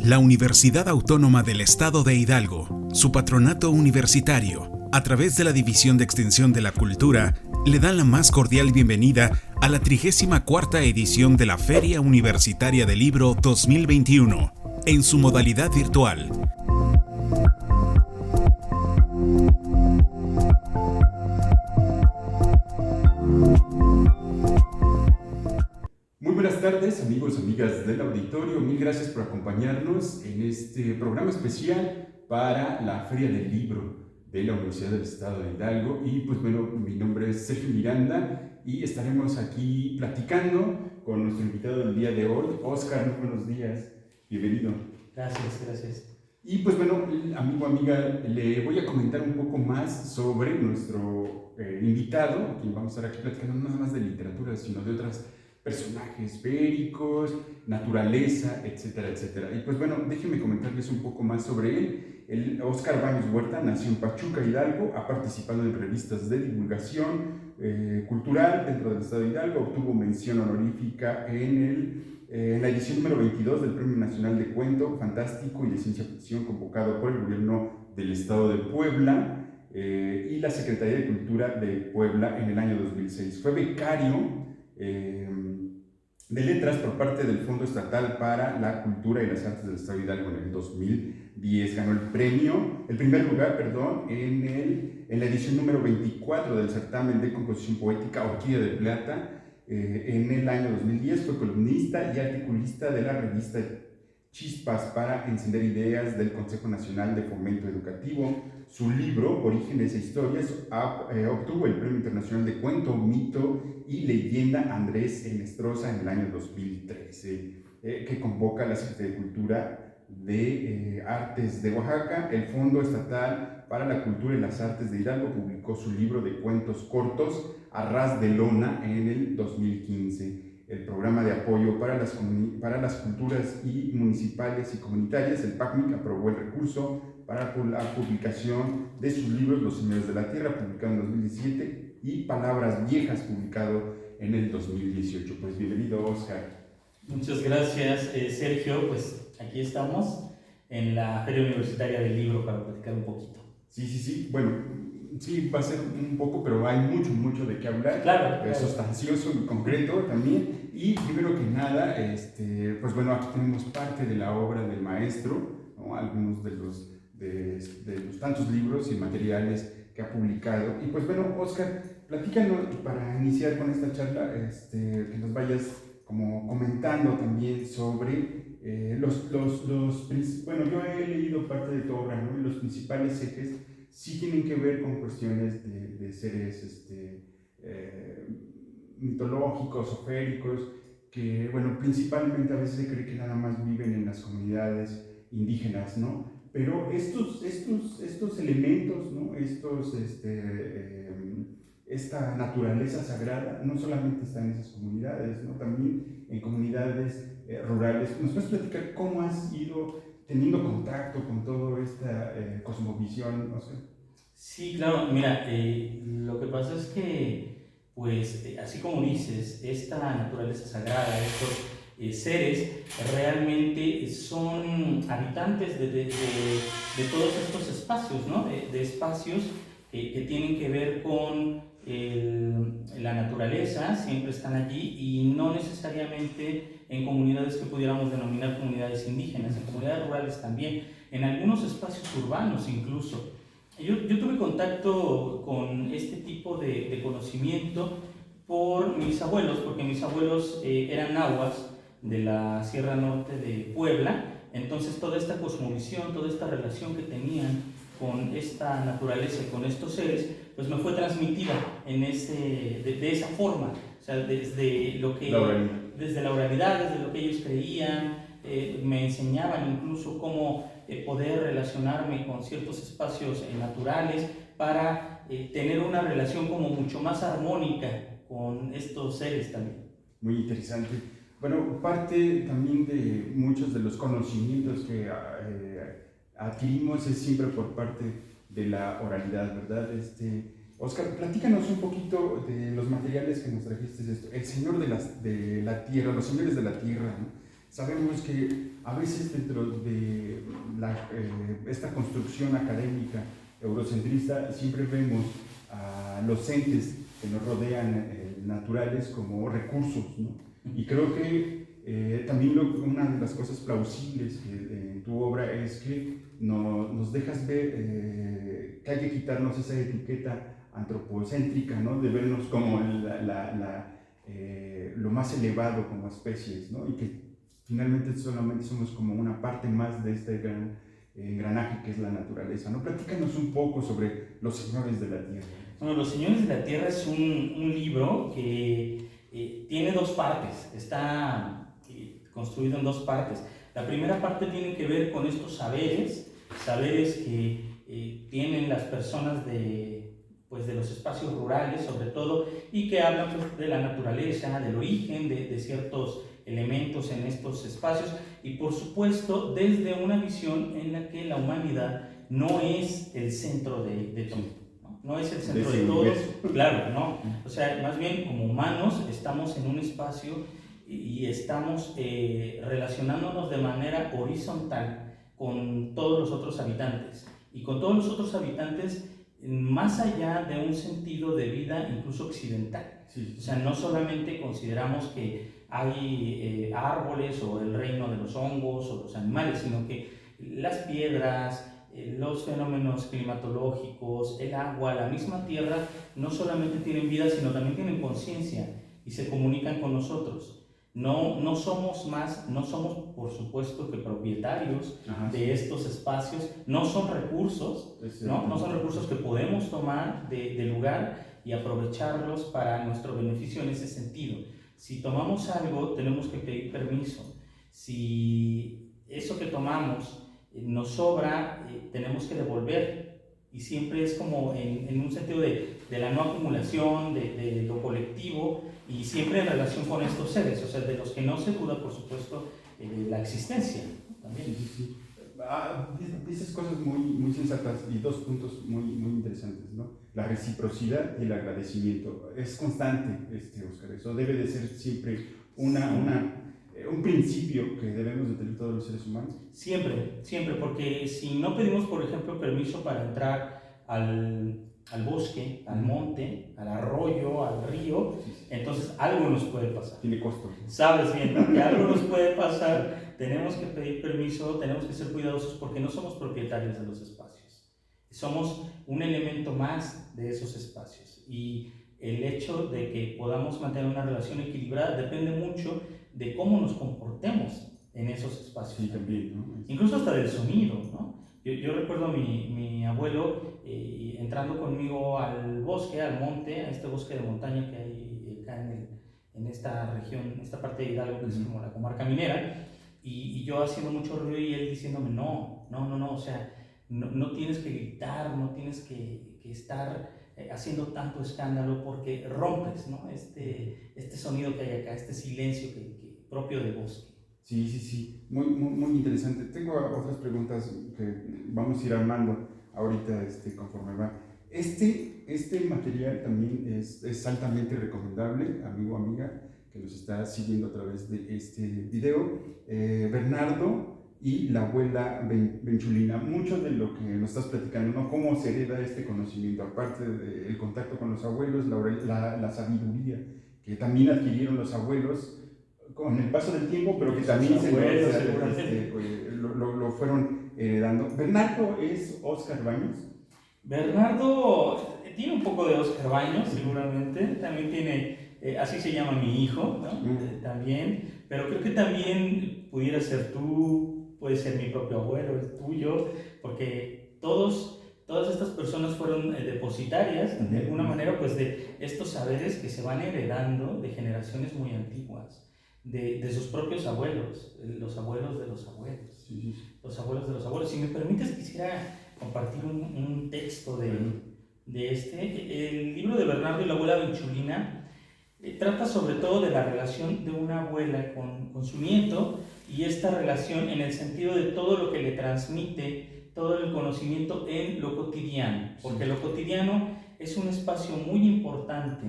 La Universidad Autónoma del Estado de Hidalgo, su patronato universitario, a través de la División de Extensión de la Cultura, le dan la más cordial bienvenida a la 34ª edición de la Feria Universitaria del Libro 2021, en su modalidad virtual. Muy buenas tardes, amigos y amigas del auditorio. Mil gracias por acompañarnos en este programa especial para la Feria del Libro de la Universidad del Estado de Hidalgo. Y pues bueno, mi nombre es Sergio Miranda y estaremos aquí platicando con nuestro invitado del día de hoy, Óscar. Muy buenos días, bienvenido. Gracias. Y pues bueno, amigo, amiga, le voy a comentar un poco más sobre nuestro invitado, quien vamos a estar aquí platicando no nada más de literatura, sino de otras personajes féricos, naturaleza, etcétera, etcétera. Y pues bueno, déjenme comentarles un poco más sobre él. Óscar Baños Huerta nació en Pachuca, Hidalgo, ha participado en revistas de divulgación cultural dentro del estado de Hidalgo, obtuvo mención honorífica en la edición número 22 del Premio Nacional de Cuento Fantástico y de Ciencia Ficción, convocado por el gobierno del estado de Puebla y la Secretaría de Cultura de Puebla en el año 2006. Fue becario de letras por parte del Fondo Estatal para la Cultura y las Artes del Estado de Hidalgo en el 2010. Ganó el primer lugar, en la edición número 24 del certamen de composición poética Orquídea de Plata. En el año 2010 fue columnista y articulista de la revista Chispas para encender ideas del Consejo Nacional de Fomento Educativo. Su libro, Orígenes e Historias, obtuvo el Premio Internacional de Cuento, Mito y Leyenda Andrés Enestrosa en el año 2013, que convoca a la Secretaría de Cultura de Artes de Oaxaca. El Fondo Estatal para la Cultura y las Artes de Hidalgo publicó su libro de cuentos cortos, A Ras de Lona, en el 2015. El programa de apoyo para las culturas y municipales y comunitarias, el PACMIC, aprobó el recurso para la publicación de sus libros Los Señores de la Tierra, publicado en 2017, y Palabras Viejas, publicado en el 2018. Pues bienvenido, Óscar. Muchas gracias, Sergio. Pues aquí estamos en la Feria Universitaria del Libro para platicar un poquito. Sí. Bueno, sí, va a ser un poco, pero hay mucho de qué hablar. Claro. Sustancioso y concreto también. Y primero que nada, pues bueno, aquí tenemos parte de la obra del maestro, ¿no? Algunos de los tantos libros y materiales que ha publicado. Y pues bueno, Óscar, platícanos para iniciar con esta charla, que nos vayas como comentando también sobre bueno, yo he leído parte de tu obra, ¿no? Y los principales ejes sí tienen que ver con cuestiones de seres mitológicos o féricos, que, bueno, principalmente a veces se cree que nada más viven en las comunidades indígenas, ¿no? Pero estos elementos, ¿no? Esta naturaleza sagrada no solamente está en esas comunidades, ¿no? También en comunidades rurales. ¿Nos puedes platicar cómo has ido teniendo contacto con toda esta cosmovisión, Óscar? Sí, claro. Mira, lo que pasa es que, pues, así como dices, esta naturaleza sagrada, estos seres realmente son habitantes de todos estos espacios, ¿no? De espacios que tienen que ver con la naturaleza, siempre están allí, y no necesariamente en comunidades que pudiéramos denominar comunidades indígenas, en comunidades rurales también, en algunos espacios urbanos incluso. Yo tuve contacto con este tipo de conocimiento por mis abuelos, porque mis abuelos eran nahuas de la Sierra Norte de Puebla. Entonces toda esta cosmovisión, toda esta relación que tenían con esta naturaleza y con estos seres, pues me fue transmitida de esa forma, o sea, desde la oralidad, desde lo que ellos creían. Me enseñaban incluso cómo poder relacionarme con ciertos espacios naturales para tener una relación como mucho más armónica con estos seres también. Muy interesante. Bueno, parte también de muchos de los conocimientos que adquirimos es siempre por parte de la oralidad, ¿verdad? Óscar, platícanos un poquito de los materiales que nos trajiste de esto. El Señor de la Tierra, los Señores de la Tierra, ¿no? sabemos que a veces dentro de esta construcción académica eurocentrista siempre vemos a los entes que nos rodean naturales como recursos, ¿no? Y creo que también una de las cosas plausibles en tu obra es que nos dejas ver que hay que quitarnos esa etiqueta antropocéntrica, ¿no? De vernos como lo más elevado como especies, ¿no? Y que finalmente solamente somos como una parte más de este gran engranaje que es la naturaleza, ¿no? Platícanos un poco sobre Los Señores de la Tierra. Bueno, Los Señores de la Tierra es un libro que tiene dos partes, está construido en dos partes. La primera parte tiene que ver con estos saberes que tienen las personas de los espacios rurales sobre todo, y que hablan pues, de la naturaleza, del origen de ciertos elementos en estos espacios, y por supuesto desde una visión en la que la humanidad no es el centro de todo, no es el centro de todo, claro, no, o sea, más bien como humanos estamos en un espacio y estamos relacionándonos de manera horizontal con todos los otros habitantes, y con todos los otros habitantes más allá de un sentido de vida incluso occidental. Sí. O sea, no solamente consideramos que hay árboles o el reino de los hongos o los animales, sino que las piedras, los fenómenos climatológicos, el agua, la misma tierra, no solamente tienen vida, sino también tienen conciencia y se comunican con nosotros. No somos por supuesto que propietarios de estos espacios, no son recursos, no son recursos que podemos tomar del lugar y aprovecharlos para nuestro beneficio en ese sentido. Si tomamos algo, tenemos que pedir permiso. Si eso que tomamos nos sobra, tenemos que devolver. Y siempre es como en un sentido de la no acumulación, de lo colectivo, y siempre en relación con estos seres, o sea, de los que no se duda, por supuesto, la existencia también. Sí. Dices cosas muy sensatas y dos puntos muy interesantes, ¿no? La reciprocidad y el agradecimiento. Es constante, Óscar, eso debe de ser siempre un principio que debemos de tener todos los seres humanos. Siempre, porque si no pedimos, por ejemplo, permiso para entrar al bosque, al monte, al arroyo, al río, entonces algo nos puede pasar. Tiene costo. Sabes bien, que algo nos puede pasar, tenemos que pedir permiso, tenemos que ser cuidadosos porque no somos propietarios de los espacios. Somos un elemento más de esos espacios, y el hecho de que podamos mantener una relación equilibrada depende mucho de cómo nos comportemos en esos espacios. Sí, también, ¿no? Incluso hasta del sonido, ¿no? Yo recuerdo a mi abuelo entrando conmigo al bosque, al monte, a este bosque de montaña que hay acá en esta región, en esta parte de Hidalgo, que es como la comarca minera, y yo haciendo mucho ruido y él diciéndome, no, o sea, no tienes que gritar, no tienes que estar haciendo tanto escándalo porque rompes, ¿no? Este sonido que hay acá, este silencio propio de bosque. Sí, muy interesante. Tengo otras preguntas que vamos a ir armando ahorita conforme va. Este material también es altamente recomendable, amigo o amiga, que nos está siguiendo a través de este video. Bernardo y la abuela Benchulina. Mucho de lo que nos estás platicando, ¿no? Cómo se hereda este conocimiento, aparte del contacto con los abuelos, la sabiduría que también adquirieron los abuelos con el paso del tiempo, pero que también lo fueron heredando. ¿Bernardo es Óscar Baños? Bernardo tiene un poco de Óscar Baños, seguramente. También tiene, así se llama mi hijo, ¿no? También, pero creo que también pudiera ser tú, puede ser mi propio abuelo, el tuyo, porque todas estas personas fueron depositarias, de alguna manera, pues de estos saberes que se van heredando de generaciones muy antiguas. De sus propios abuelos, los abuelos de los abuelos, los abuelos de los abuelos. Si me permites, quisiera compartir un texto de el libro de Bernardo y la abuela Benchulina. Trata sobre todo de la relación de una abuela con su nieto, y esta relación en el sentido de todo lo que le transmite, todo el conocimiento en lo cotidiano, porque lo cotidiano es un espacio muy importante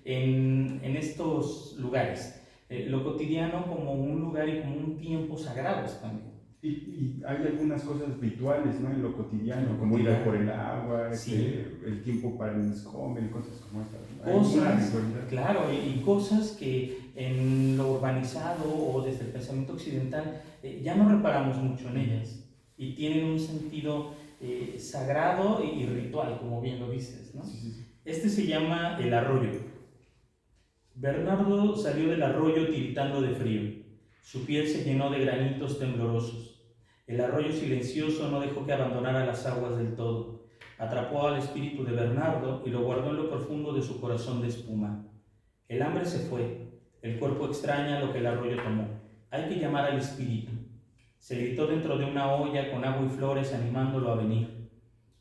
en estos lugares. lo cotidiano como un lugar y como un tiempo sagrados también. Y hay algunas cosas rituales, ¿no? En lo cotidiano, como ir a por el agua, sí. el tiempo para el miscomer, cosas como estas, ¿no? Cosas, claro, y cosas que en lo urbanizado o desde el pensamiento occidental ya no reparamos mucho en ellas y tienen un sentido sagrado y ritual, como bien lo dices, ¿no? Sí. Este se llama el arroyo. Bernardo salió del arroyo tiritando de frío. Su piel se llenó de granitos temblorosos. El arroyo silencioso no dejó que abandonara las aguas del todo. Atrapó al espíritu de Bernardo y lo guardó en lo profundo de su corazón de espuma. El hambre se fue. El cuerpo extraña lo que el arroyo tomó. Hay que llamar al espíritu. Se gritó dentro de una olla con agua y flores animándolo a venir.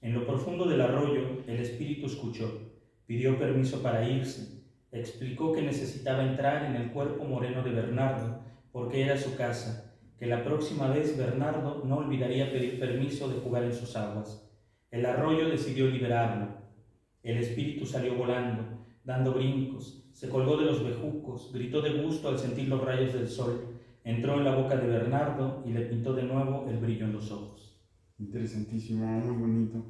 En lo profundo del arroyo, el espíritu escuchó. Pidió permiso para irse. Explicó que necesitaba entrar en el cuerpo moreno de Bernardo, porque era su casa, que la próxima vez Bernardo no olvidaría pedir permiso de jugar en sus aguas. El arroyo decidió liberarlo. El espíritu salió volando, dando brincos, se colgó de los bejucos, gritó de gusto al sentir los rayos del sol, entró en la boca de Bernardo y le pintó de nuevo el brillo en los ojos. Interesantísimo, muy bonito.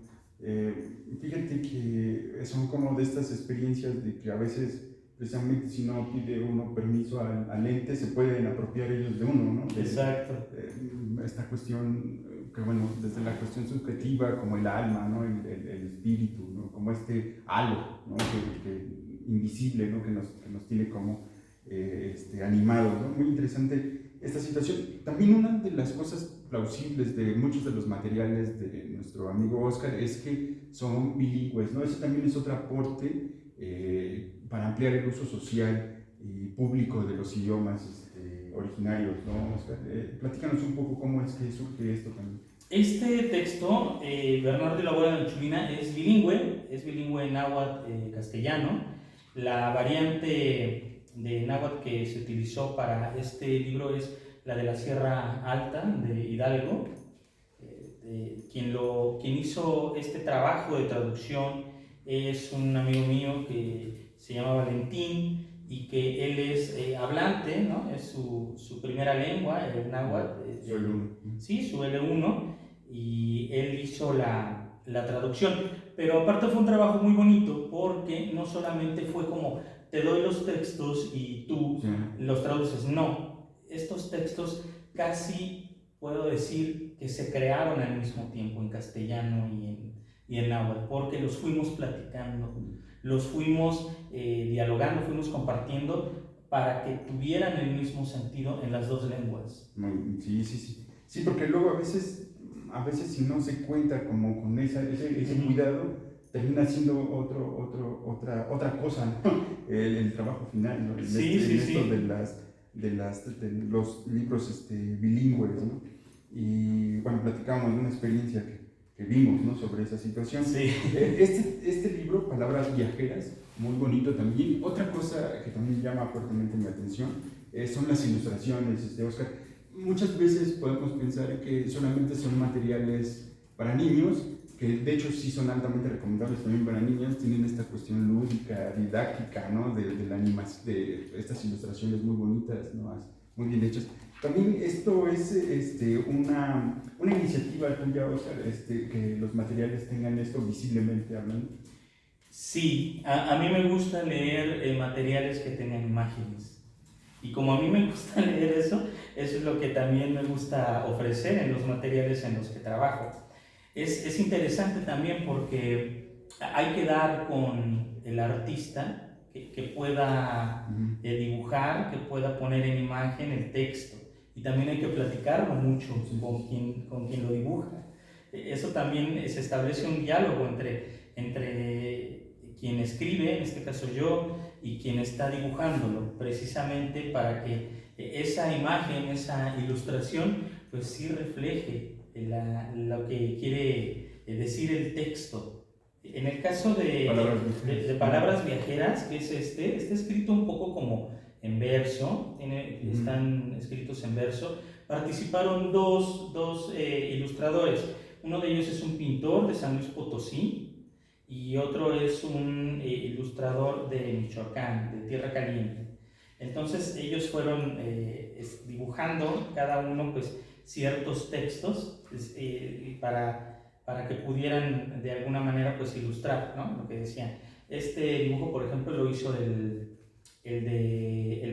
Fíjate que son como de estas experiencias de que a veces, precisamente si no pide uno permiso al ente, se pueden apropiar ellos de uno, ¿no? Exacto. Esta cuestión, que bueno, desde la cuestión subjetiva, como el alma, ¿no? El espíritu, ¿no? Como este halo, ¿no? que invisible, ¿no? que nos tiene como animados, ¿no? Muy interesante esta situación. También una de las cosas plausibles de muchos de los materiales de nuestro amigo Oscar es que son bilingües, ¿no? Ese también es otro aporte para ampliar el uso social y público de los idiomas originarios, ¿no, Oscar? Platícanos un poco cómo es que surge esto también. Este texto, Bernardo y la bola de Anchulina, es bilingüe en náhuatl castellano. La variante de náhuatl que se utilizó para este libro es la de la Sierra Alta de Hidalgo. Quien hizo este trabajo de traducción es un amigo mío que se llama Valentín y que él es hablante, ¿no? Es su primera lengua, el náhuatl. Su L1. Sí, su L1, y él hizo la traducción. Pero aparte fue un trabajo muy bonito porque no solamente fue como te doy los textos y tú los traduces, no. Estos textos casi puedo decir que se crearon al mismo tiempo en castellano y en náhuatl, porque los fuimos platicando, los fuimos dialogando, fuimos compartiendo para que tuvieran el mismo sentido en las dos lenguas. Sí, porque luego a veces si no se cuenta como con ese cuidado, termina siendo otra cosa, ¿no? El trabajo final, ¿no? De los libros bilingües, ¿no? Y bueno, platicábamos de una experiencia que vimos, ¿no? Sobre esa situación. Sí. Este libro, Palabras Viajeras, muy bonito también. Otra cosa que también llama fuertemente mi atención son las ilustraciones, Oscar. Muchas veces podemos pensar que solamente son materiales para niños, que de hecho sí son altamente recomendables también para niñas, tienen esta cuestión lúdica, didáctica, ¿no? de la animación, de estas ilustraciones muy bonitas, ¿no? Muy bien hechas. También esto es una iniciativa tuya, Oscar, que los materiales tengan esto visiblemente hablando. Sí, a mí me gusta leer materiales que tengan imágenes. Y como a mí me gusta leer eso es lo que también me gusta ofrecer en los materiales en los que trabajo. Es interesante también porque hay que dar con el artista que pueda dibujar, que pueda poner en imagen el texto. Y también hay que platicarlo mucho con quien lo dibuja. Eso también se establece un diálogo entre quien escribe, en este caso yo, y quien está dibujándolo, precisamente para que esa imagen, esa ilustración, pues sí refleje lo que quiere decir el texto. En el caso de Palabras Viajeras, que es está escrito un poco como en verso, están escritos en verso. Participaron dos ilustradores. Uno de ellos es un pintor de San Luis Potosí y otro es un ilustrador de Michoacán, de Tierra Caliente. Entonces ellos fueron dibujando cada uno pues ciertos textos para que pudieran de alguna manera pues ilustrar, ¿no? Lo que decían. Este dibujo, por ejemplo, lo hizo el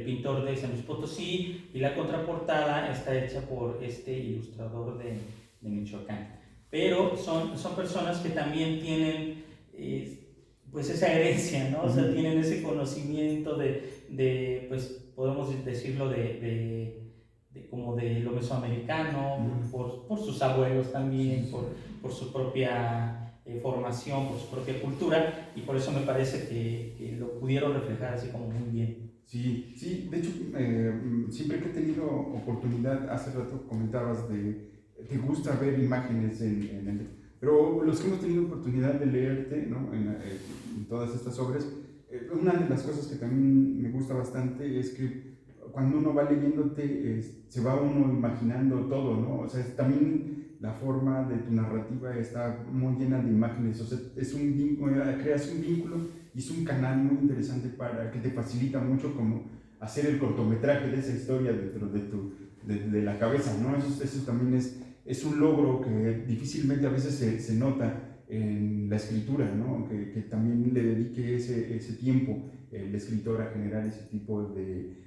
pintor de San Luis Potosí, y la contraportada está hecha por este ilustrador de Michoacán. Pero son personas que también tienen pues esa herencia, ¿no? O sea, tienen ese conocimiento pues podemos decirlo como de lo mesoamericano, por sus abuelos también, por su propia formación, por su propia cultura, y por eso me parece que lo pudieron reflejar así como muy bien. Sí, sí, de hecho, siempre que he tenido oportunidad, hace rato comentabas te gusta ver imágenes pero los que hemos tenido oportunidad de leerte, ¿no? En todas estas obras, una de las cosas que también me gusta bastante es que cuando uno va leyéndote, se va uno imaginando todo, ¿no? O sea, también la forma de tu narrativa está muy llena de imágenes, o sea, creas un vínculo y es un canal muy interesante que te facilita mucho como hacer el cortometraje de esa historia dentro de la cabeza, ¿no? Eso también es un logro que difícilmente a veces se nota en la escritura, ¿no? Que también le dedique ese tiempo el escritor a generar ese tipo de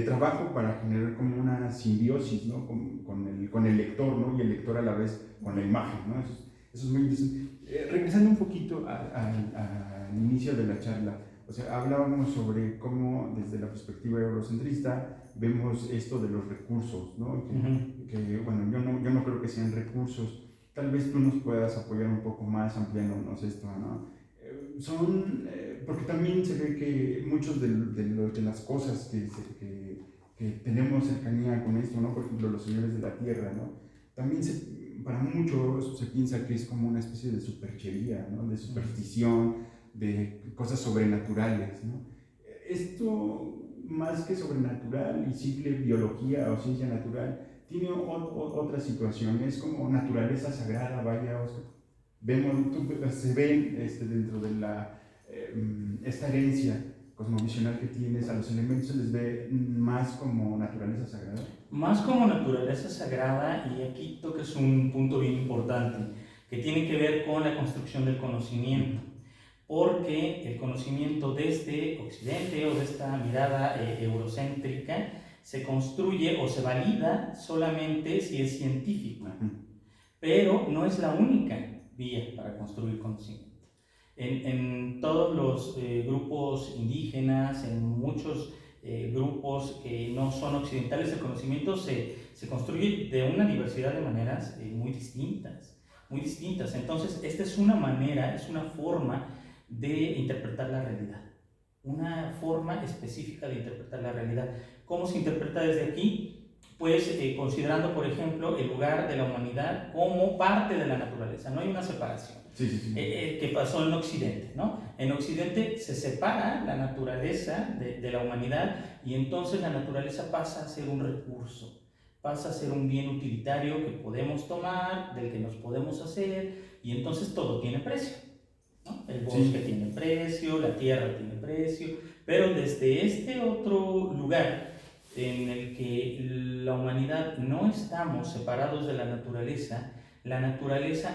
trabajo para generar como una simbiosis, ¿no? con el lector, ¿no? Y el lector a la vez con la imagen, ¿no? Eso es muy interesante. Regresando un poquito al inicio de la charla, o sea, hablábamos sobre cómo desde la perspectiva eurocentrista vemos esto de los recursos, ¿no? Que bueno, yo no creo que sean recursos. Tal vez tú nos puedas apoyar un poco más ampliándonos esto, ¿no? Porque también se ve que muchos de las cosas que tenemos cercanía con esto, ¿no? Por ejemplo, los señores de la tierra, ¿no? También para muchos se piensa que es como una especie de superchería, ¿no? De superstición, de cosas sobrenaturales, ¿no? Esto, más que sobrenatural y simple biología o ciencia natural, tiene otra situación, es como naturaleza sagrada, vaya, o sea, se ven dentro de esta herencia cosmovisional que tienes, a los elementos se les ve más como naturaleza sagrada. Más como naturaleza sagrada, y aquí tocas un punto bien importante, que tiene que ver con la construcción del conocimiento, porque el conocimiento desde Occidente o de esta mirada eurocéntrica se construye o se valida solamente si es científico, pero no es la única vía para construir conocimiento. En todos los grupos indígenas, en muchos grupos que no son occidentales, el conocimiento se construye de una diversidad de maneras muy distintas. Entonces, esta es una manera, es una forma de interpretar la realidad, una forma específica de interpretar la realidad. ¿Cómo se interpreta desde aquí? Pues considerando, por ejemplo, el lugar de la humanidad como parte de la naturaleza. No hay una separación. Sí. Que pasó en Occidente, ¿no? En Occidente se separa la naturaleza de la humanidad, y entonces la naturaleza pasa a ser un recurso, pasa a ser un bien utilitario que podemos tomar, del que nos podemos hacer, y entonces todo tiene precio, ¿no? El bosque tiene precio, la tierra tiene precio, pero desde este otro lugar en el que la humanidad no estamos separados de la naturaleza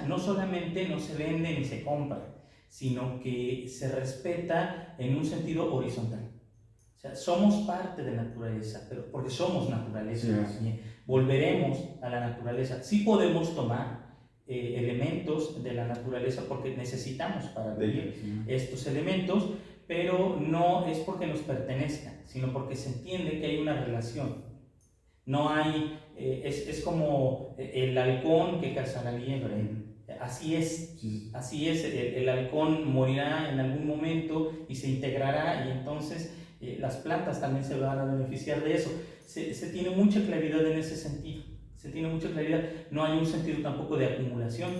no solamente no se vende ni se compra, sino que se respeta en un sentido horizontal. O sea, somos parte de la naturaleza, pero porque somos naturaleza también. Volveremos a la naturaleza. Sí podemos tomar elementos de la naturaleza porque necesitamos para vivir estos elementos, pero no es porque nos pertenezcan, sino porque se entiende que hay una relación. No hay, es como el halcón que caza la liebre. Así es, el halcón morirá en algún momento y se integrará, y entonces las plantas también se van a beneficiar de eso. Se tiene mucha claridad en ese sentido, no hay un sentido tampoco de acumulación,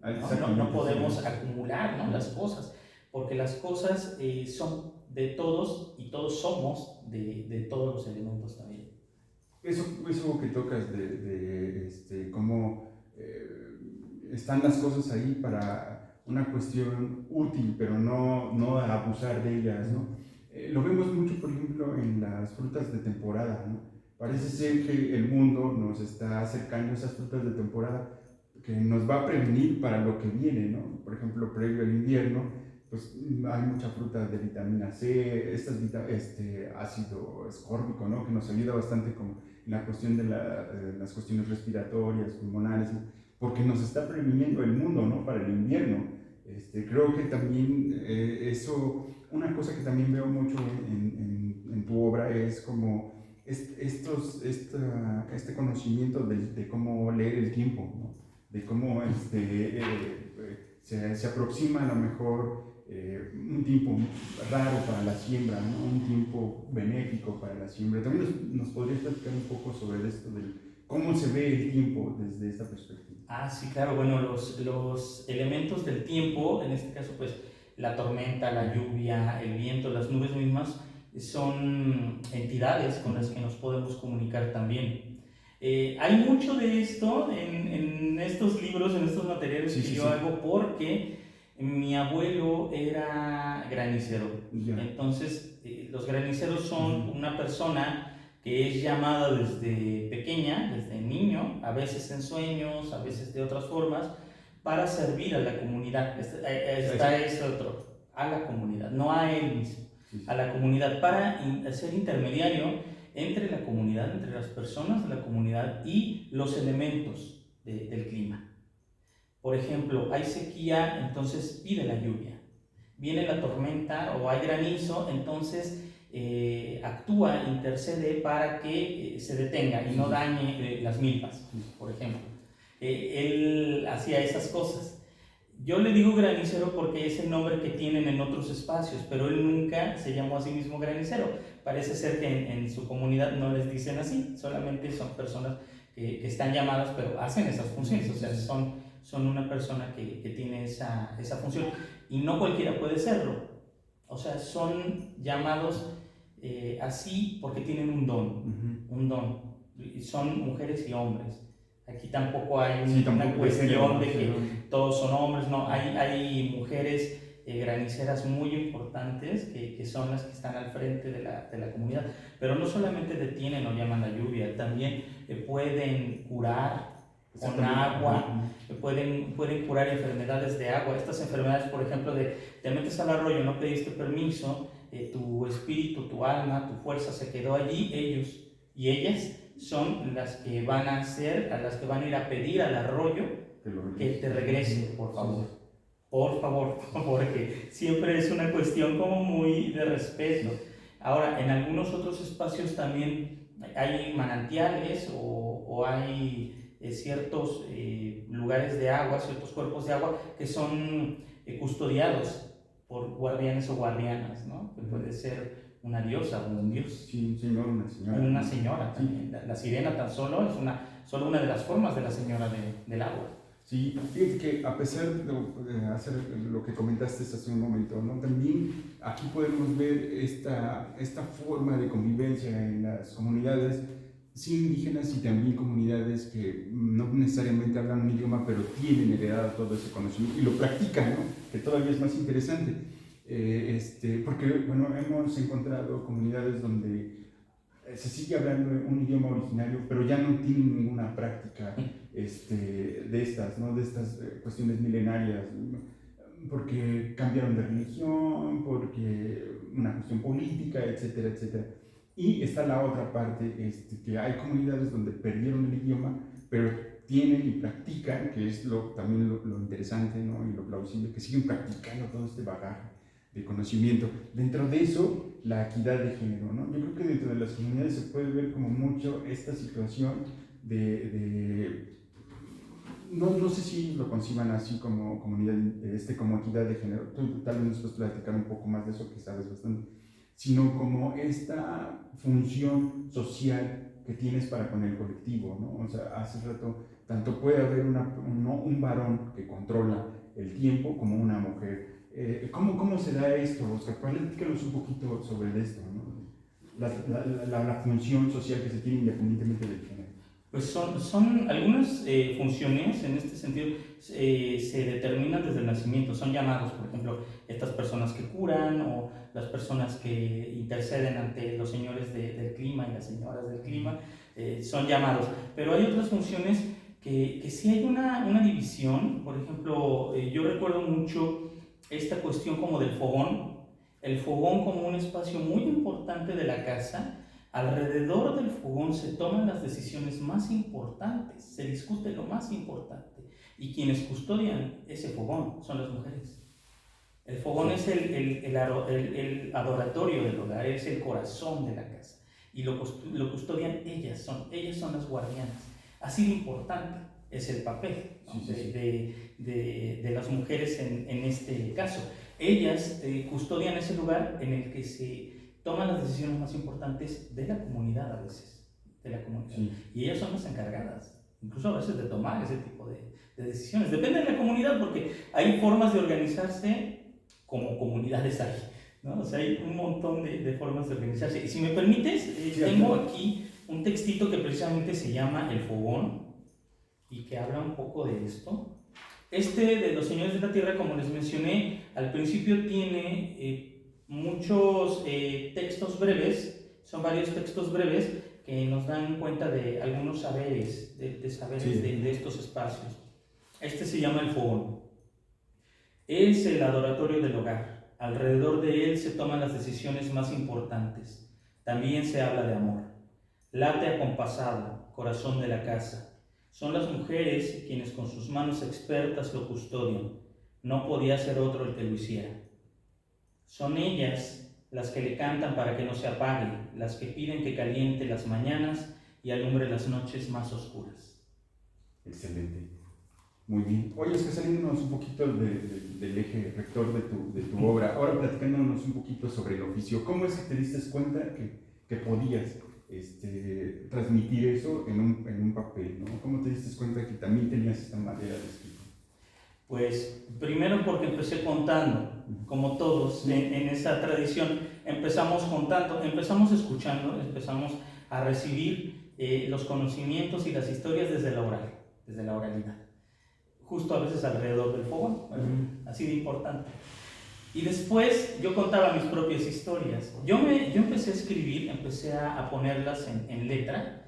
no podemos acumular, ¿no? Las cosas, porque las cosas son de todos y todos somos de todos los elementos también. Eso que tocas cómo están las cosas ahí para una cuestión útil, pero no abusar de ellas, ¿no? Lo vemos mucho, por ejemplo, en las frutas de temporada, ¿no? Parece ser que el mundo nos está acercando a esas frutas de temporada que nos va a prevenir para lo que viene, ¿no? Por ejemplo, previo al invierno, pues hay mucha fruta de vitamina C, este ácido escórbico, ¿no? Que nos ayuda bastante con la cuestión de las cuestiones respiratorias, pulmonares, ¿no? Porque nos está previniendo el mundo, ¿no? Para el invierno. Creo que también eso, una cosa que también veo mucho en tu obra es como este conocimiento de cómo leer el tiempo, ¿no? De cómo se aproxima a lo mejor un tiempo raro para la siembra, ¿no? Un tiempo benéfico para la siembra. También nos podrías platicar un poco sobre esto, de cómo se ve el tiempo desde esta perspectiva. Sí, claro, bueno, los elementos del tiempo, en este caso, pues la tormenta, la lluvia, el viento, las nubes mismas, son entidades con las que nos podemos comunicar también. Hay mucho de esto en estos libros, en estos materiales que yo hago, porque mi abuelo era granicero. Entonces, los graniceros son una persona que es llamada desde pequeña, desde niño, a veces en sueños, a veces de otras formas, para servir a la comunidad. Está este otro, a la comunidad, no a él mismo, a la comunidad, para ser intermediario entre la comunidad, entre las personas de la comunidad y los elementos del clima. Por ejemplo, hay sequía, entonces pide la lluvia. Viene la tormenta o hay granizo, entonces actúa, intercede para que se detenga y no dañe las milpas, por ejemplo. Él hacía esas cosas. Yo le digo granicero porque es el nombre que tienen en otros espacios, pero él nunca se llamó a sí mismo granicero. Parece ser que en su comunidad no les dicen así, solamente son personas que están llamadas, pero hacen esas funciones, o sea, son una persona que tiene esa función, y no cualquiera puede serlo. O sea, son llamados así porque tienen un don, y son mujeres y hombres. Aquí tampoco hay una cuestión de que todos son hombres, no, hay mujeres graniceras muy importantes que son las que están al frente de la comunidad, pero no solamente detienen o llaman la lluvia, también pueden curar con agua, pueden curar enfermedades de agua. Estas enfermedades, por ejemplo, te metes al arroyo, no pediste permiso, tu espíritu, tu alma, tu fuerza se quedó allí, ellos y ellas son las que van a ir a pedir al arroyo que te regrese, por favor. Por favor, porque siempre es una cuestión como muy de respeto. Ahora, en algunos otros espacios también hay manantiales o hay ciertos lugares de agua, ciertos cuerpos de agua que son custodiados por guardianes o guardianas, ¿no? Que puede ser una diosa o un dios. Sí, un señor, una señora. Una señora también. La sirena tan solo es solo una de las formas de la señora del agua. Sí, fíjate que a pesar de hacer lo que comentaste hace un momento, ¿no? También aquí podemos ver esta forma de convivencia en las comunidades sí indígenas y también comunidades que no necesariamente hablan un idioma, pero tienen heredado todo ese conocimiento y lo practican, ¿no? Que todavía es más interesante. Porque, bueno, hemos encontrado comunidades donde se sigue hablando un idioma originario, pero ya no tienen ninguna práctica de estas, ¿no? De estas cuestiones milenarias, ¿no? Porque cambiaron de religión, porque una cuestión política, etcétera, etcétera. Y está la otra parte, que hay comunidades donde perdieron el idioma, pero tienen y practican, que es también lo interesante, ¿no? Y lo plausible, que siguen practicando todo este bagaje de conocimiento. Dentro de eso, la equidad de género, ¿no? Yo creo que dentro de las comunidades se puede ver como mucho esta situación no sé si lo conciban así como comunidad, como equidad de género. Tú tal vez nos puedes platicar un poco más de eso, que sabes bastante, sino como esta función social que tienes para con el colectivo, ¿no? O sea, hace rato, tanto puede haber un varón que controla el tiempo como una mujer. ¿Cómo se da esto, Oscar? Platícanos un poquito sobre esto, ¿no? La función social que se tiene independientemente del género. Pues son algunas funciones en este sentido se determinan desde el nacimiento, son llamados, por ejemplo, estas personas que curan o las personas que interceden ante los señores del clima y las señoras del clima, son llamados. Pero hay otras funciones que sí hay una división. Por ejemplo, yo recuerdo mucho esta cuestión como del fogón, el fogón como un espacio muy importante de la casa. Alrededor del fogón se toman las decisiones más importantes, se discute lo más importante, y quienes custodian ese fogón son las mujeres. El fogón es el adoratorio del hogar, es el corazón de la casa, y lo custodian ellas son las guardianas. Así de importante es el papel, ¿no? de las mujeres en este caso. Ellas custodian ese lugar en el que se toman las decisiones más importantes de la comunidad a veces, de la comunidad. Sí. Y ellas son las encargadas, incluso a veces de tomar ese tipo de decisiones. Depende de la comunidad, porque hay formas de organizarse como comunidades hay, ¿no? O sea, hay un montón de formas de organizarse. Y si me permites, tengo aquí un textito que precisamente se llama El Fogón y que habla un poco de esto. De los Señores de la Tierra, como les mencioné, al principio tiene muchos textos breves, son varios textos breves que nos dan cuenta de algunos saberes, de estos espacios. Se llama El Fogón. Es el adoratorio del hogar. Alrededor de él se toman las decisiones más importantes. También se habla de amor. Late acompasado, corazón de la casa. Son las mujeres quienes con sus manos expertas lo custodian. No podía ser otro el que lo hiciera. Son ellas las que le cantan para que no se apague, las que piden que caliente las mañanas y alumbre las noches más oscuras. Excelente. Muy bien. Oye, es que saliéndonos un poquito del eje rector de tu obra, ahora platicándonos un poquito sobre el oficio, ¿cómo es que te diste cuenta que podías transmitir eso en un papel, ¿no? ¿Cómo te diste cuenta que también tenías esta manera de escribir? Pues primero porque empecé contando, como todos en esa tradición, empezamos contando, empezamos escuchando, empezamos a recibir los conocimientos y las historias desde la oralidad, justo a veces alrededor del fogón, así de importante. Y después yo contaba mis propias historias. Yo empecé a escribir, empecé a ponerlas en letra,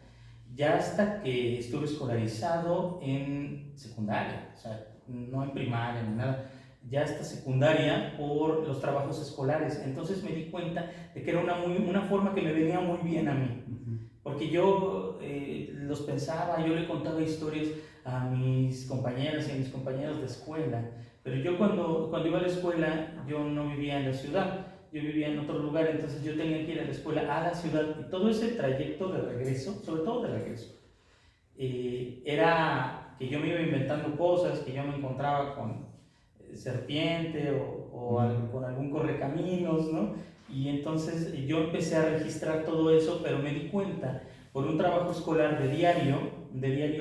ya hasta que estuve escolarizado en secundaria, o sea, no en primaria ni nada, ya hasta secundaria por los trabajos escolares. Entonces me di cuenta de que era una forma que me venía muy bien a mí, porque yo los pensaba, yo le contaba historias a mis compañeras y a mis compañeros de escuela, pero yo cuando iba a la escuela yo no vivía en la ciudad, yo vivía en otro lugar, entonces yo tenía que ir a la escuela, a la ciudad, y todo ese trayecto de regreso, sobre todo de regreso, era que yo me iba inventando cosas, que yo me encontraba con serpiente o con algún correcaminos, ¿no? Y entonces yo empecé a registrar todo eso, pero me di cuenta, por un trabajo escolar de diario que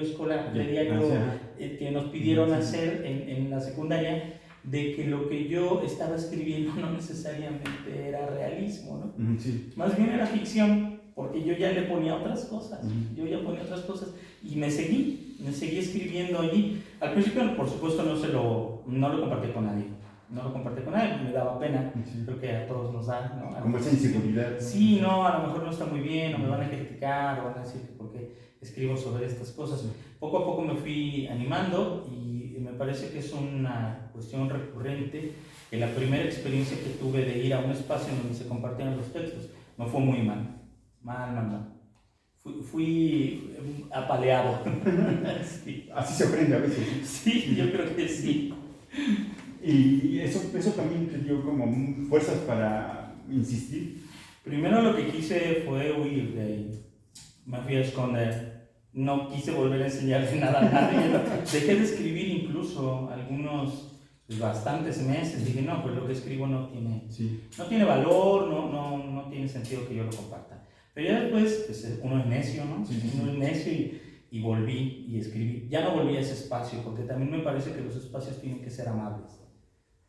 nos pidieron hacer en la secundaria, de que lo que yo estaba escribiendo no necesariamente era realismo, ¿no? Sí. Más bien era ficción, porque yo ya le ponía otras cosas, y me seguí escribiendo allí. Al principio, por supuesto, no lo compartí con nadie, me daba pena, creo que a todos nos da, ¿no? Como esa inseguridad, ¿no? Sí, no, a lo mejor no está muy bien, o me van a criticar, o van a decir que por qué escribo sobre estas cosas. Poco a poco me fui animando, y me parece que es una cuestión recurrente, que la primera experiencia que tuve de ir a un espacio en donde se compartían los textos, me fue muy mal. Fui apaleado. Sí. Así se aprende a veces. Sí, yo creo que sí. Y eso también te dio como fuerzas para insistir. Primero lo que quise fue huir de ahí. Me fui a esconder. No quise volver a enseñarle nada a nadie. Dejé de escribir incluso bastantes meses. Dije, no, pues lo que escribo no tiene valor, no tiene sentido que yo lo comparta. Pero ya después, pues uno es necio, ¿no? Uno es necio y volví y escribí. Ya no volví a ese espacio, porque también me parece que los espacios tienen que ser amables.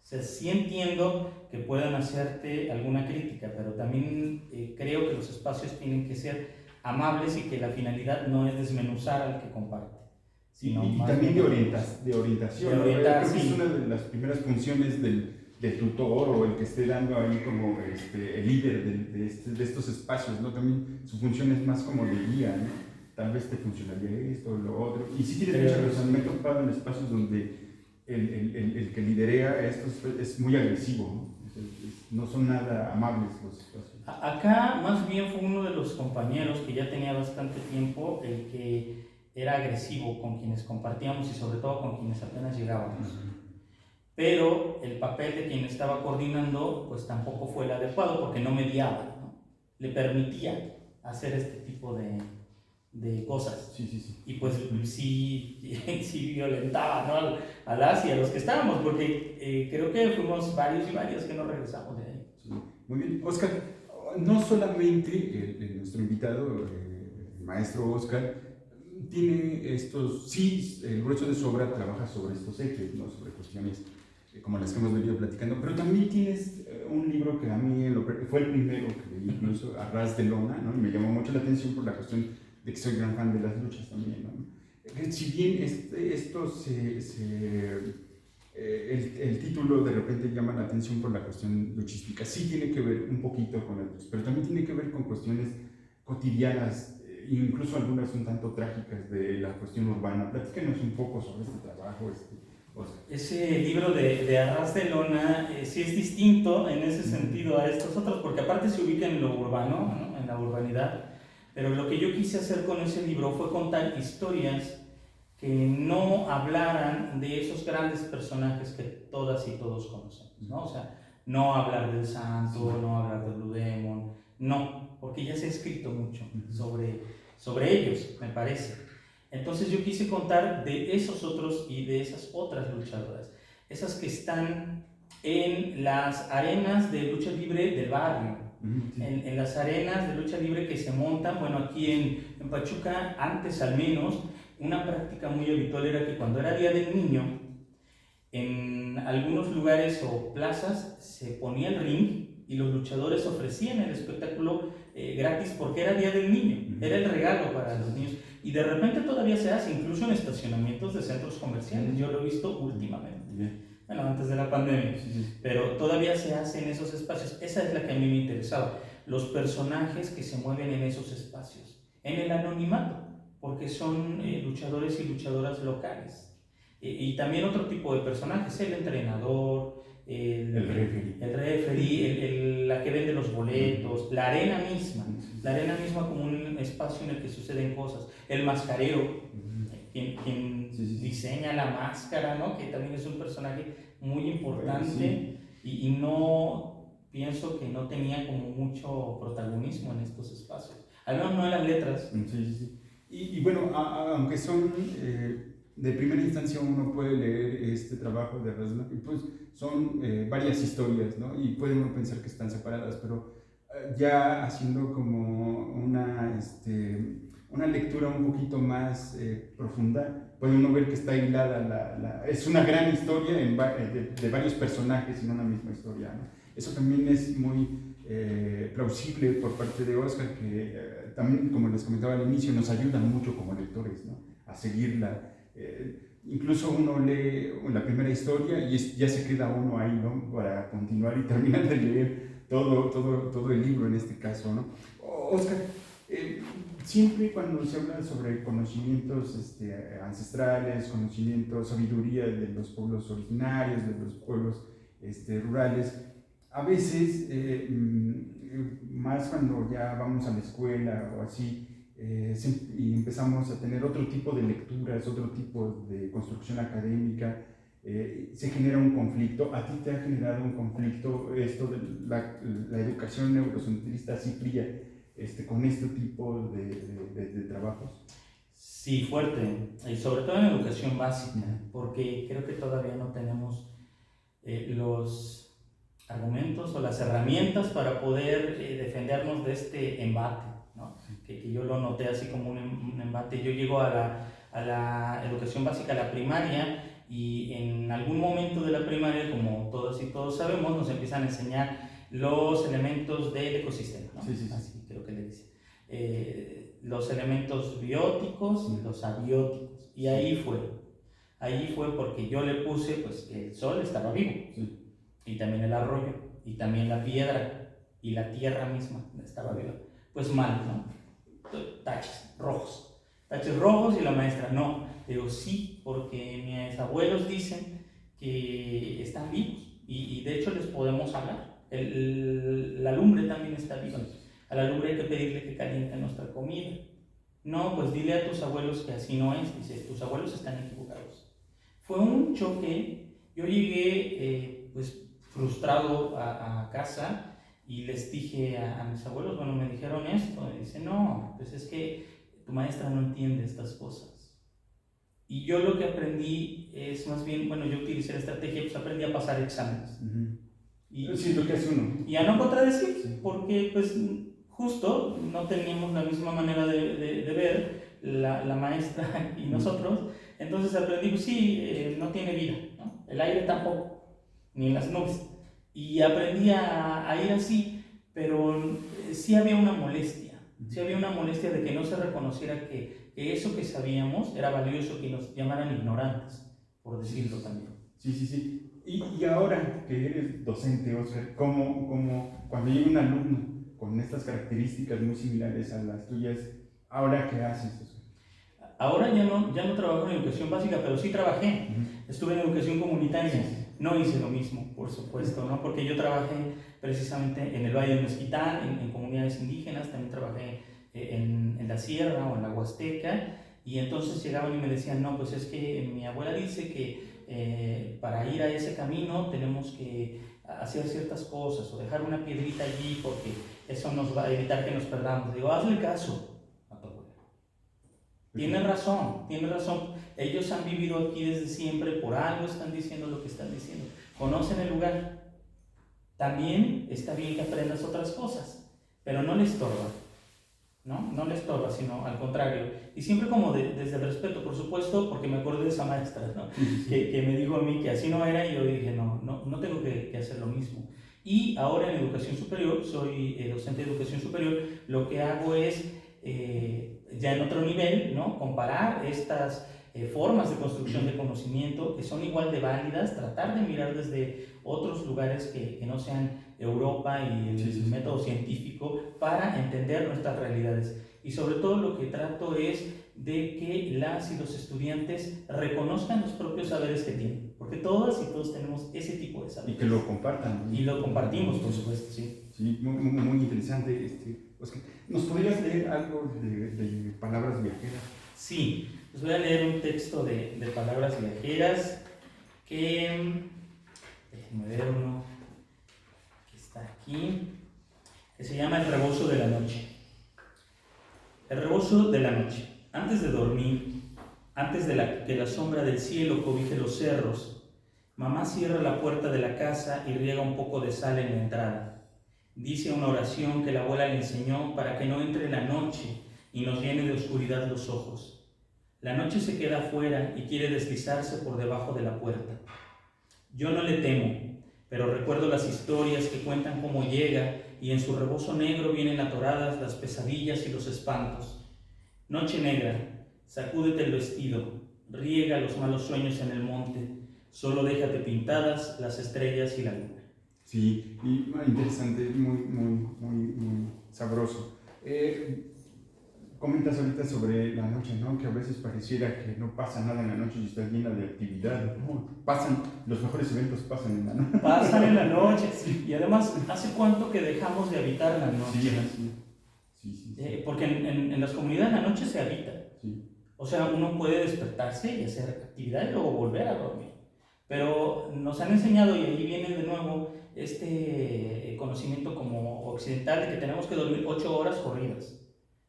O sea, sí entiendo que puedan hacerte alguna crítica, pero también creo que los espacios tienen que ser amables y que la finalidad no es desmenuzar al que comparte. Sino Y más también de orientación. De orientar, Creo que sí. es una de las primeras funciones del tutor o el que esté dando ahí como el líder de estos espacios, ¿no? También su función es más como de guía, ¿no? Tal vez te funcionaría esto o lo otro. Y sí tienes mucha razón, me he topado en espacios donde el que liderea esto es muy agresivo, ¿no? No son nada amables los espacios. Acá más bien fue uno de los compañeros que ya tenía bastante tiempo el que era agresivo con quienes compartíamos y sobre todo con quienes apenas llegábamos. Pero el papel de quien estaba coordinando pues tampoco fue el adecuado porque no mediaba, ¿no? Le permitía hacer este tipo de cosas. Sí. Y pues sí violentaba, ¿no? a las y a los que estábamos, porque creo que fuimos varios y varias que no regresamos de ahí. Sí. Muy bien, Oscar, no solamente nuestro invitado, el maestro Oscar, tiene el grueso de su obra trabaja sobre estos ejes, ¿no? Sobre cuestiones como las que hemos venido platicando, pero también tienes un libro que a mí fue el primero que leí, incluso a ras de lona, ¿no? Y me llamó mucho la atención por la cuestión de que soy gran fan de las luchas también, ¿no? Si bien el título de repente llama la atención por la cuestión luchística, sí tiene que ver un poquito con ellos, pero también tiene que ver con cuestiones cotidianas, incluso algunas un tanto trágicas de la cuestión urbana. Platícanos un poco sobre este trabajo, Oscar. Ese libro de Arras de Lona sí es distinto en ese sentido a estos otros, porque aparte se ubica en lo urbano, ¿no? En la urbanidad, pero lo que yo quise hacer con ese libro fue contar historias que no hablaran de esos grandes personajes que todas y todos conocemos, ¿no? O sea, no hablar del santo, no hablar de Blue Demon, no, porque ya se ha escrito mucho sobre ellos, me parece. Entonces yo quise contar de esos otros y de esas otras luchadoras, esas que están en las arenas de lucha libre del barrio, en las arenas de lucha libre que se montan. Bueno, aquí en Pachuca, antes al menos, una práctica muy habitual era que cuando era Día del Niño, en algunos lugares o plazas se ponía el ring y los luchadores ofrecían el espectáculo gratis porque era Día del Niño, era el regalo para los niños. Y de repente todavía se hace, incluso en estacionamientos de centros comerciales. Yo lo he visto últimamente. Bueno, antes de la pandemia. Pero todavía se hace en esos espacios. Esa es la que a mí me interesaba. Los personajes que se mueven en esos espacios. En el anonimato, porque son luchadores y luchadoras locales. Y también otro tipo de personajes, el entrenador, el referee, la que vende los boletos, la arena misma como un espacio en el que suceden cosas, el mascarero, quien diseña la máscara, ¿no? Que también es un personaje muy importante y no pienso que no tenía como mucho protagonismo en estos espacios, al menos no en las letras. Y bueno, aunque son de primera instancia uno puede leer este trabajo de Rasmus, pues son varias historias, ¿no? Y puede uno pensar que están separadas, pero ya haciendo como una lectura un poquito más profunda, puede uno ver que está hilada, es una gran historia de varios personajes en una misma historia, ¿no? Eso también es muy plausible por parte de Oscar, que también, como les comentaba al inicio, nos ayuda mucho como lectores, ¿no? A seguirla. Incluso uno lee la primera historia y ya se queda uno ahí, ¿no? Para continuar y terminar de leer todo el libro en este caso, ¿no? Oscar, siempre cuando se habla sobre conocimientos ancestrales, sabiduría de los pueblos originarios, de los pueblos rurales, a veces, más cuando ya vamos a la escuela o así, y empezamos a tener otro tipo de lecturas, otro tipo de construcción académica, se genera un conflicto. ¿A ti te ha generado un conflicto esto de la educación neurocentrista así fría con este tipo de trabajos? Sí, fuerte, y sobre todo en educación básica, porque creo que todavía no tenemos los argumentos o las herramientas para poder defendernos de este embate, ¿no? Que yo lo noté así como un embate. Yo llego a la educación básica, a la primaria, y en algún momento de la primaria, como todos y todos sabemos, nos empiezan a enseñar los elementos del ecosistema, ¿no? Sí. Así creo que le dice. los elementos bióticos y los abióticos. Y ahí fue porque yo le puse pues que el sol estaba vivo, y también el arroyo, y también la piedra, y la tierra misma estaba viva. Pues mal, ¿no? Taches rojos, y la maestra, no. Digo, sí, porque mis abuelos dicen que están vivos, y de hecho les podemos hablar. La lumbre también está viva. A la lumbre hay que pedirle que caliente nuestra comida. No, pues dile a tus abuelos que así no es. Dice, tus abuelos están equivocados. Fue un choque. Yo llegué pues frustrado a casa y les dije a mis abuelos, bueno, me dijeron esto. Y dice, no, pues es que tu maestra no entiende estas cosas. Y yo lo que aprendí es más bien, bueno, yo utilicé la estrategia, pues aprendí a pasar exámenes. Sí, lo que hace uno. Y a no contradecir, porque pues justo no teníamos la misma manera de ver la maestra y nosotros. Entonces aprendí, pues sí, no tiene vida, ¿no? El aire tampoco, ni las nubes. Y aprendí a ir así, pero sí había una molestia. Sí había una molestia de que no se reconociera que eso que sabíamos era valioso, que nos llamaran ignorantes, por decirlo también. Sí. Y ahora que eres docente, Oscar, ¿cómo cuando llega un alumno con estas características muy similares a las tuyas, ahora qué haces, Oscar? Ahora ya no trabajo en educación básica, pero sí trabajé. Estuve en educación comunitaria. No hice lo mismo, por supuesto, ¿no? Porque yo trabajé precisamente en el Valle de Mezquitán, en comunidades indígenas, también trabajé en la Sierra o en la Huasteca, y entonces llegaban y me decían, no, pues es que mi abuela dice que para ir a ese camino tenemos que hacer ciertas cosas o dejar una piedrita allí porque eso nos va a evitar que nos perdamos. Digo, hazle caso a tu abuela. Tiene razón. Ellos han vivido aquí desde siempre, por algo están diciendo lo que están diciendo. Conocen el lugar. También está bien que aprendas otras cosas, pero no le estorba. No le estorba, sino al contrario. Y siempre como desde el respeto, por supuesto, porque me acordé de esa maestra, ¿no? Que me dijo a mí que así no era, y yo dije, no tengo que hacer lo mismo. Y ahora en educación superior, soy docente de educación superior, lo que hago es, ya en otro nivel, ¿no? Comparar estas formas de construcción de conocimiento que son igual de válidas, tratar de mirar desde otros lugares que no sean Europa y el método científico para entender nuestras realidades. Y sobre todo lo que trato es de que las y los estudiantes reconozcan los propios saberes que tienen, porque todas y todos tenemos ese tipo de saberes. Y que lo compartan. Y lo compartimos, por supuesto, sí. Sí, muy interesante. Oscar, ¿nos podrías leer algo de palabras viajeras? Sí, les voy a leer un texto de palabras viajeras que, déjenme ver uno que está aquí, que se llama El rebozo de la noche. El rebozo de la noche. Antes de dormir, antes de que la sombra del cielo cobije los cerros, mamá cierra la puerta de la casa y riega un poco de sal en la entrada. Dice una oración que la abuela le enseñó para que no entre la noche y nos llene de oscuridad los ojos. La noche se queda afuera y quiere deslizarse por debajo de la puerta. Yo no le temo, pero recuerdo las historias que cuentan cómo llega y en su rebozo negro vienen atoradas las pesadillas y los espantos. Noche negra, sacúdete el vestido, riega los malos sueños en el monte, solo déjate pintadas las estrellas y la luna. Sí, y interesante, muy sabroso. Comentas ahorita sobre la noche, ¿no? Que a veces pareciera que no pasa nada en la noche y está llena de actividad, ¿no? Los mejores eventos pasan en la noche. Pasan en la noche, sí. Y además, ¿hace cuánto que dejamos de habitar la noche? Sí. Porque en las comunidades la noche se habita. Sí. O sea, uno puede despertarse y hacer actividad y luego volver a dormir. Pero nos han enseñado, y ahí viene de nuevo este conocimiento como occidental, de que tenemos que dormir 8 horas corridas.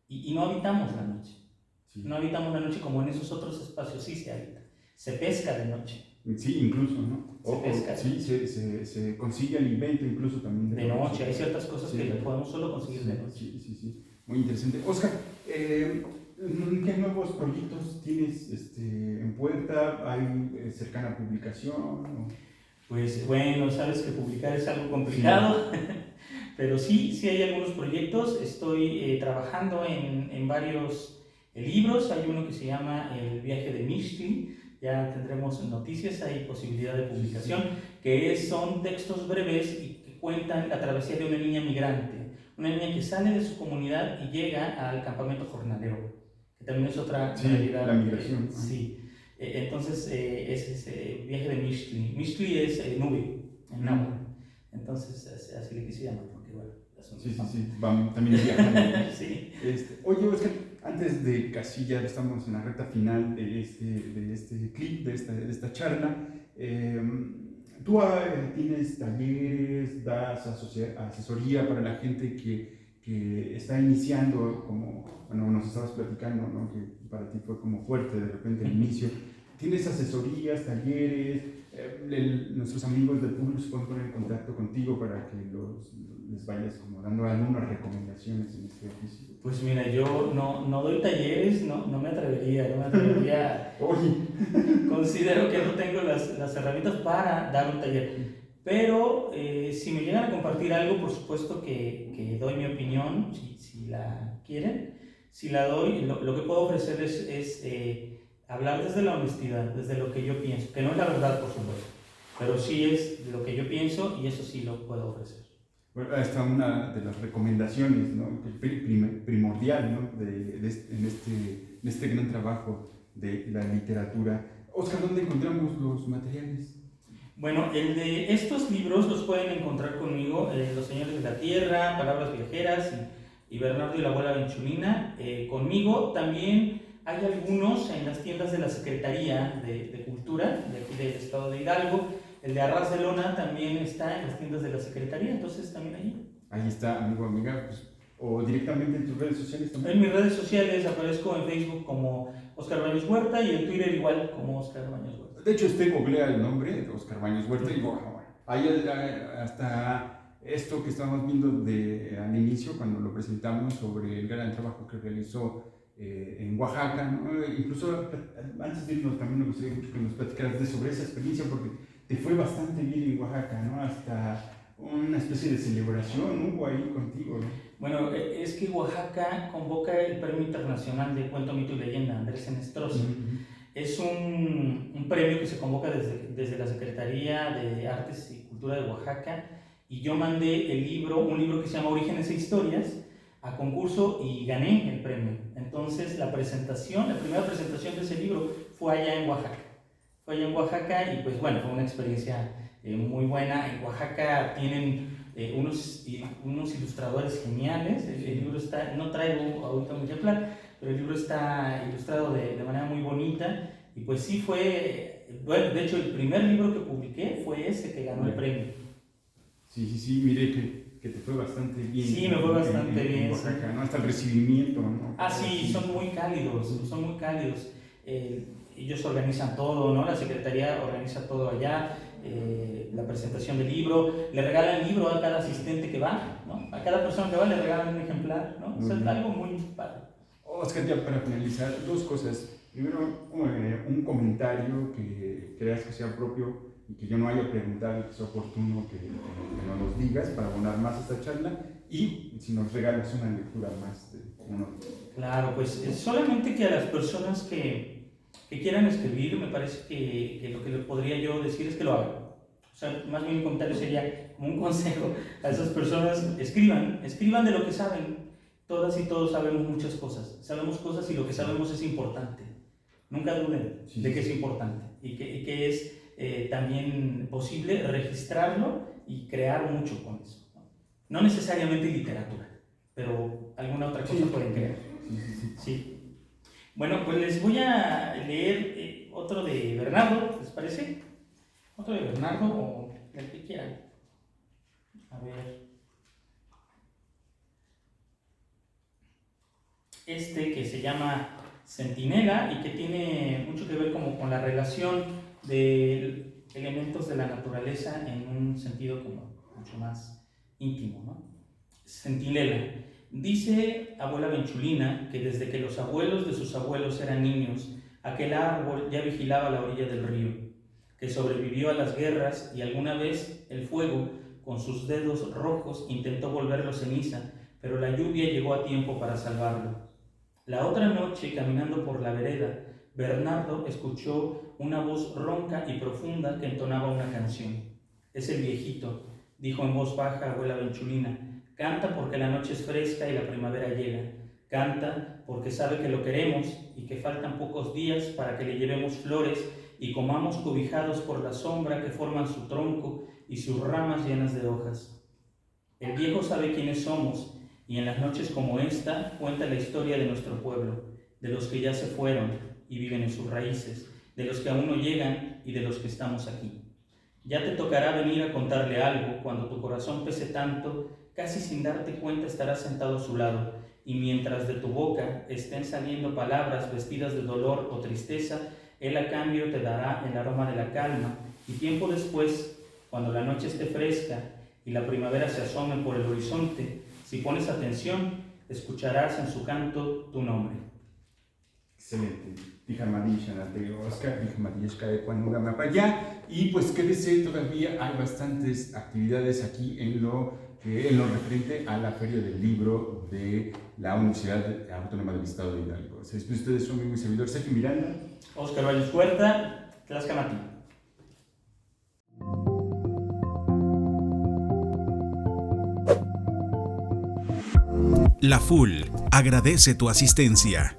Y no habitamos la noche. Sí. No habitamos la noche como en esos otros espacios sí se habita. Se pesca de noche. Sí, incluso, ¿no? Se pesca. Sí, se consigue alimento incluso también de noche. Hay ciertas cosas que podemos solo conseguir de noche. Sí. Muy interesante. Oscar, ¿qué nuevos proyectos tienes en puerta? ¿Hay cercana publicación? Pues bueno, sabes que publicar es algo complicado. Sí. Pero sí hay algunos proyectos. Estoy trabajando en varios libros. Hay uno que se llama El viaje de Mixtli. Ya tendremos noticias, hay posibilidad de publicación, que son textos breves y que cuentan la travesía de una niña migrante. Una niña que sale de su comunidad y llega al campamento jornalero, que también es otra realidad. La migración. Sí. Entonces, es ese viaje de Mixtli. Mixtli es nube, en náhuatl. Entonces, así le quise llamar, porque bueno, sí, vamos también viajando. Sí. Oye, Oscar, antes de casi ya estamos en la recta final de este clip, de esta charla, tú tienes talleres, das asesoría para la gente que está iniciando, como bueno, nos estabas platicando, ¿no? Que para ti fue como fuerte de repente el inicio. ¿Tienes asesorías, talleres? Nuestros amigos del público se pueden poner en contacto contigo para que les vayas como dando algunas recomendaciones en este oficio. Pues mira, yo no doy talleres, no me atrevería. Oye. Considero que no tengo las herramientas para dar un taller, pero si me llegan a compartir algo, por supuesto que doy mi opinión, si la quieren, si la doy, lo que puedo ofrecerles es hablar desde la honestidad, desde lo que yo pienso, que no es la verdad, por supuesto, pero sí es lo que yo pienso y eso sí lo puedo ofrecer. Bueno, esta es una de las recomendaciones, ¿no? Primordial, ¿no? En este gran trabajo de la literatura. Oscar, ¿dónde encontramos los materiales? Bueno, el de estos libros los pueden encontrar conmigo, Los Señores de la Tierra, Palabras Viajeras y Bernardo y la Abuela Benchumina. Conmigo también hay algunos en las tiendas de la Secretaría de Cultura, de aquí del estado de Hidalgo. El de Arras de Lona también está en las tiendas de la Secretaría, entonces también ahí. Ahí está, amigo, amiga, pues, o directamente en tus redes sociales también. En mis redes sociales aparezco en Facebook como Oscar Baños Huerta y en Twitter igual como Oscar Baños Huerta. De hecho, googlea el nombre de Oscar Baños Huerta y bueno, ahí hasta esto que estábamos viendo al inicio cuando lo presentamos sobre el gran trabajo que realizó en Oaxaca, ¿no? Incluso antes de irnos también me gustaría mucho que nos platicaras sobre esa experiencia porque te fue bastante bien en Oaxaca, ¿no? Hasta una especie de celebración hubo ahí contigo, ¿no? Bueno, es que Oaxaca convoca el Premio Internacional de Cuento, Mito y Leyenda, Andrés Enestrosa. Es un premio que se convoca desde la Secretaría de Artes y Cultura de Oaxaca y yo mandé un libro que se llama Orígenes e Historias, a concurso y gané el premio. Entonces la primera presentación de ese libro fue allá en Oaxaca. Y pues bueno, fue una experiencia muy buena. En Oaxaca tienen unos ilustradores geniales. El libro no traigo ahorita un ejemplar, pero el libro está ilustrado de manera muy bonita. Y pues sí bueno, de hecho el primer libro que publiqué fue ese que ganó el premio. Sí, mire que te fue bastante bien. Sí, me fue bastante bien. En Oaxaca, ¿no? Hasta el recibimiento, ¿no? Sí, son muy cálidos. Ellos organizan todo, ¿no? La Secretaría organiza todo allá, la presentación del libro, le regalan el libro a cada asistente que va, ¿no? A cada persona que va le regalan un ejemplar, ¿no? O sea, es algo muy padre. Oscar, ya para finalizar, dos cosas. Primero, un comentario que creas que sea propio y que yo no haya preguntado, que sea oportuno que nos los digas para abonar más esta charla, y si nos regalas una lectura más de uno. Claro, pues solamente que a las personas que quieran escribir, me parece que lo que le podría yo decir es que lo hagan. O sea, más bien un comentario sería como un consejo a esas personas: escriban de lo que saben. Todas y todos sabemos muchas cosas, sabemos cosas y lo que sabemos es importante. Nunca duden de que es importante y que es también posible registrarlo y crear mucho con eso. No necesariamente literatura, pero alguna otra cosa pueden crear. Sí. Bueno, pues les voy a leer otro de Bernardo, ¿les parece? Otro de Bernardo o el que quieran. A ver. Que se llama Centinela y que tiene mucho que ver como con la relación de elementos de la naturaleza en un sentido como mucho más íntimo, ¿no? Centinela. Dice abuela Benchulina que desde que los abuelos de sus abuelos eran niños, aquel árbol ya vigilaba la orilla del río, que sobrevivió a las guerras y alguna vez el fuego con sus dedos rojos intentó volverlo ceniza, pero la lluvia llegó a tiempo para salvarlo. La otra noche, caminando por la vereda, Bernardo escuchó una voz ronca y profunda que entonaba una canción. «Es el viejito», dijo en voz baja abuela Benchulina. «Canta porque la noche es fresca y la primavera llega. Canta porque sabe que lo queremos y que faltan pocos días para que le llevemos flores y comamos cobijados por la sombra que forman su tronco y sus ramas llenas de hojas. El viejo sabe quiénes somos y en las noches como esta cuenta la historia de nuestro pueblo, de los que ya se fueron y viven en sus raíces, de los que aún no llegan y de los que estamos aquí. Ya te tocará venir a contarle algo cuando tu corazón pese tanto, casi sin darte cuenta estarás sentado a su lado, y mientras de tu boca estén saliendo palabras vestidas de dolor o tristeza, él a cambio te dará el aroma de la calma, y tiempo después, cuando la noche esté fresca y la primavera se asome por el horizonte, si pones atención, escucharás en su canto tu nombre». Excelente. Oscar, y pues quédese, todavía hay bastantes actividades aquí en lo referente a la Feria del Libro de la Universidad Autónoma del Estado de Hidalgo. Se despide usted de su amigo y servidor Sergio Miranda. Óscar Valles Huerta, Tlaxcamati. La FUL agradece tu asistencia.